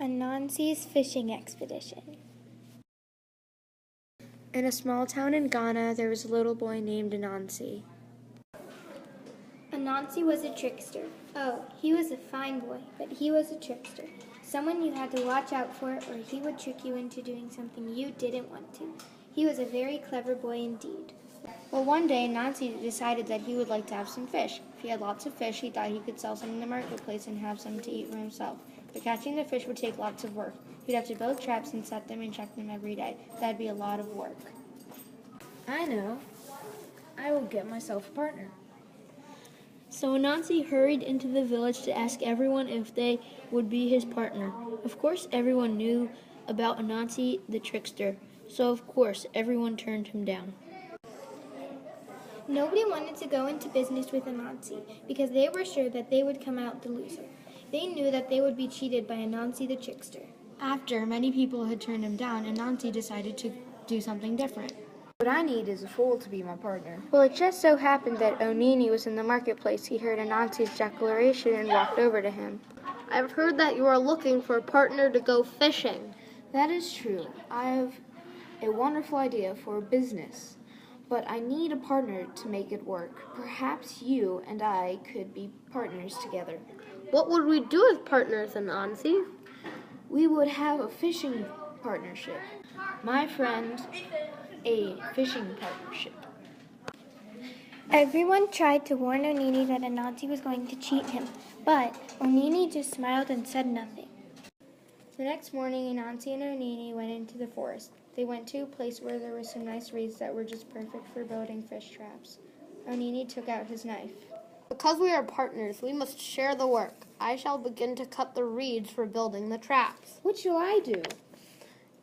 Anansi's fishing expedition. In a small town in Ghana, there was a little boy named Anansi. Anansi was a trickster. Oh, he was a fine boy, but he was a trickster. Someone you had to watch out for, or he would trick you into doing something you didn't want to. He was a very clever boy indeed. Well, one day, Anansi decided that he would like to have some fish. If he had lots of fish, he thought he could sell some in the marketplace and have some to eat for himself. But catching the fish would take lots of work. He'd have to build traps and set them and check them every day. That'd be a lot of work. I know. I will get myself a partner. So Anansi hurried into the village to ask everyone if they would be his partner. Of course, everyone knew about Anansi the trickster, so of course, everyone turned him down. Nobody wanted to go into business with Anansi because they were sure that they would come out the loser. They knew that they would be cheated by Anansi the trickster. After many people had turned him down, Anansi decided to do something different. What I need is a fool to be my partner. Well, it just so happened that Onini was in the marketplace. He heard Anansi's declaration and walked over to him. I've heard that you are looking for a partner to go fishing. That is true. I have a wonderful idea for a business, but I need a partner to make it work. Perhaps you and I could be partners together. What would we do as partners, Anansi? We would have a fishing partnership. My friend, a fishing partnership. Everyone tried to warn Onini that Anansi was going to cheat him, but Onini just smiled and said nothing. The next morning, Anansi and Onini went into the forest. They went to a place where there were some nice reeds that were just perfect for building fish traps. Onini took out his knife. Because we are partners, we must share the work. I shall begin to cut the reeds for building the traps. What shall I do?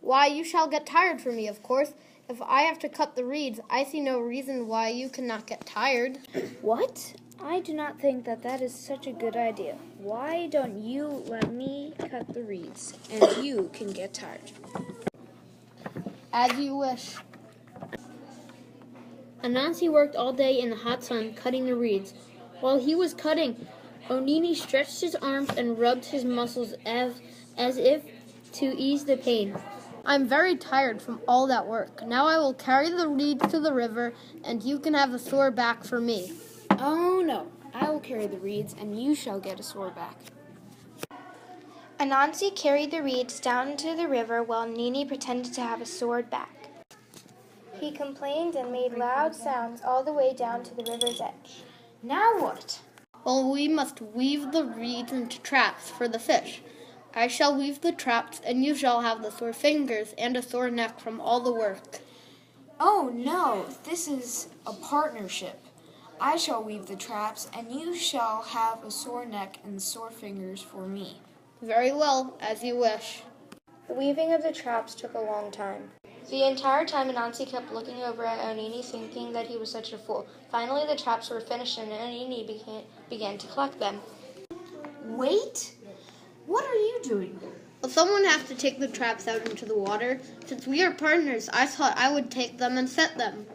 Why, you shall get tired for me, of course. If I have to cut the reeds, I see no reason why you cannot get tired. What? I do not think that is such a good idea. Why don't you let me cut the reeds, and you can get tired? As you wish. Anansi worked all day in the hot sun cutting the reeds. While he was cutting, Onini stretched his arms and rubbed his muscles as if to ease the pain. I'm very tired from all that work. Now I will carry the reeds to the river, and you can have a sore back for me. Oh no, I will carry the reeds, and you shall get a sore back. Anansi carried the reeds down to the river while Nini pretended to have a sore back. He complained and made loud sounds all the way down to the river's edge. Now what? Well, we must weave the reeds into traps for the fish. I shall weave the traps, and you shall have the sore fingers and a sore neck from all the work. Oh no, this is a partnership. I shall weave the traps, and you shall have a sore neck and sore fingers for me. Very well, as you wish. The weaving of the traps took a long time. The entire time, Anansi kept looking over at Onini, thinking that he was such a fool. Finally, the traps were finished, and Onini began to collect them. Wait! What are you doing? Well, someone has to take the traps out into the water. Since we are partners, I thought I would take them and set them.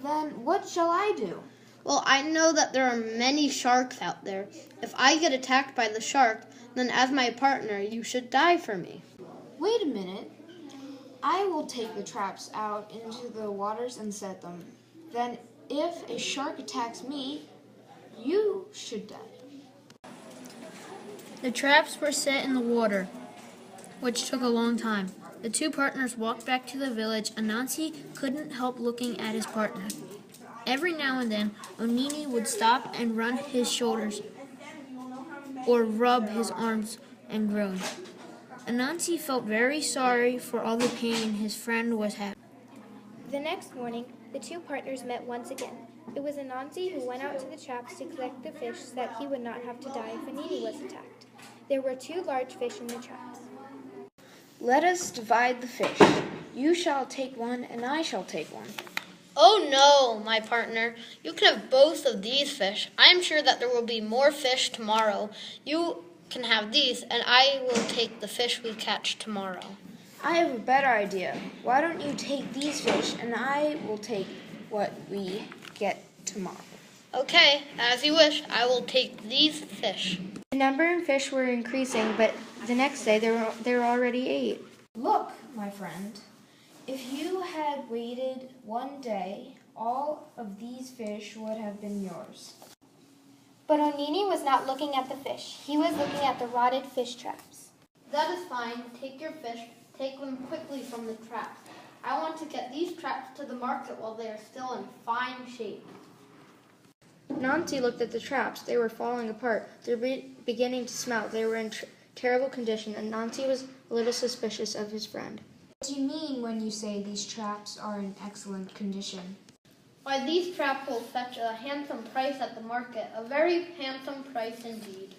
Then what shall I do? Well, I know that there are many sharks out there. If I get attacked by the shark, then as my partner, you should die for me. Wait a minute. I will take the traps out into the waters and set them. Then if a shark attacks me, you should die. The traps were set in the water, which took a long time. The two partners walked back to the village. Anansi couldn't help looking at his partner. Every now and then, Onini would stop and run his shoulders or rub his arms and groan. Anansi felt very sorry for all the pain his friend was having. The next morning, the two partners met once again. It was Anansi who went out to the traps to collect the fish so that he would not have to die if Onini was attacked. There were 2 large fish in the traps. Let us divide the fish. You shall take one, and I shall take one. Oh no, my partner. You can have both of these fish. I am sure that there will be more fish tomorrow. You can have these, and I will take the fish we catch tomorrow. I have a better idea. Why don't you take these fish, and I will take what we get tomorrow. Okay, as you wish. I will take these fish. The number of fish were increasing, but the next day there were already 8. Look, my friend, if you had waited one day, all of these fish would have been yours. But Onini was not looking at the fish. He was looking at the rotted fish traps. That is fine. Take your fish. Take them quickly from the traps. I want to get these traps to the market while they are still in fine shape. Anansi looked at the traps. They were falling apart. They were beginning to smell. They were in terrible condition, and Anansi was a little suspicious of his friend. What do you mean when you say these traps are in excellent condition? Why, these traps will fetch a handsome price at the market, a very handsome price indeed.